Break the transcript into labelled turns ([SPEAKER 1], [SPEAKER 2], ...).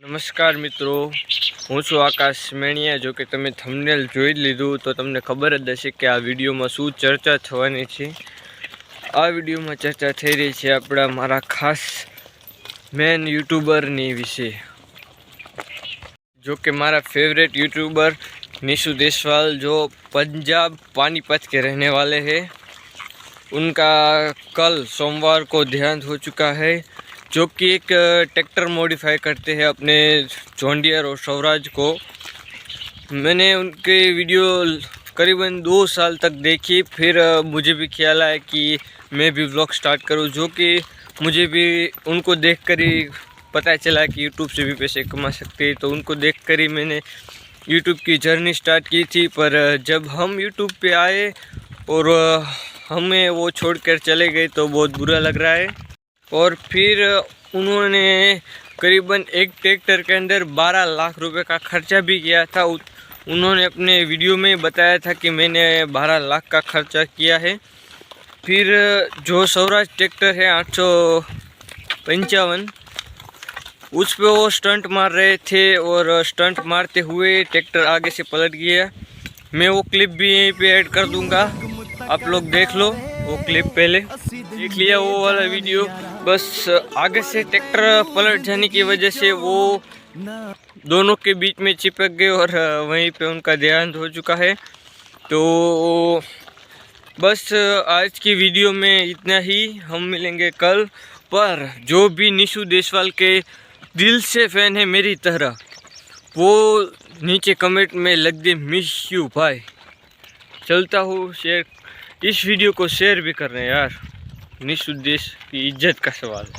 [SPEAKER 1] નમસ્કાર મિત્રો, હું છું આકાશ મેણિયા। જો કે તમે થંબનેલ જોઈ લીધું તો તમને ખબર જ હશે કે આ વિડીયોમાં શું ચર્ચા થવાની છે। આ વિડીયોમાં ચર્ચા થઈ રહી છે આપણા મારા ખાસ મેન यूट्यूबરની વિશે। जो कि मारा फेवरेट यूट्यूबर निशु देशवाल जो पंजाब पानीपत के रहने वाले हैं, उनका कल सोमवार को देहांत हो चुका है। जो कि एक ट्रैक्टर मॉडिफाई करते हैं अपने जॉन डियर और स्वराज को। मैंने उनके वीडियो करीबन 2 साल तक देखी, फिर मुझे भी ख्याल आया कि मैं भी व्लॉग स्टार्ट करूं। जो कि मुझे भी उनको देखकर ही पता चला कि यूट्यूब से भी पैसे कमा सकते हैं, तो उनको देखकर ही मैंने यूट्यूब की जर्नी स्टार्ट की थी। पर जब हम यूट्यूब पे आए और हमें वो छोड़कर चले गए तो बहुत बुरा लग रहा है। और फिर उन्होंने करीबन एक ट्रैक्टर के अंदर 12 लाख रुपए का खर्चा भी किया था। उन्होंने अपने वीडियो में बताया था कि मैंने 12 लाख का खर्चा किया है। फिर जो स्वराज ट्रैक्टर है 855, उस पे वो स्टंट मार रहे थे और स्टंट मारते हुए ट्रैक्टर आगे से पलट गया। मैं वो क्लिप भी यहीं पे ऐड कर दूंगा, आप लोग देख लो। वो क्लिप पहले देख लिया वो वाला वीडियो। बस आगे से ट्रैक्टर पलट जाने की वजह से वो दोनों के बीच में चिपक गए और वहीं पे उनका देहांत हो चुका है। तो बस आज की वीडियो में इतना ही, हम मिलेंगे कल। पर जो भी निशु देशवाल के दिल से फैन है मेरी तरह, वो नीचे कमेंट में लग दे मिस यू भाई। चलता हूँ, शेयर इस वीडियो को शेयर भी कर रहे हैं यार। निशु देश की इज्जत का सवाल है।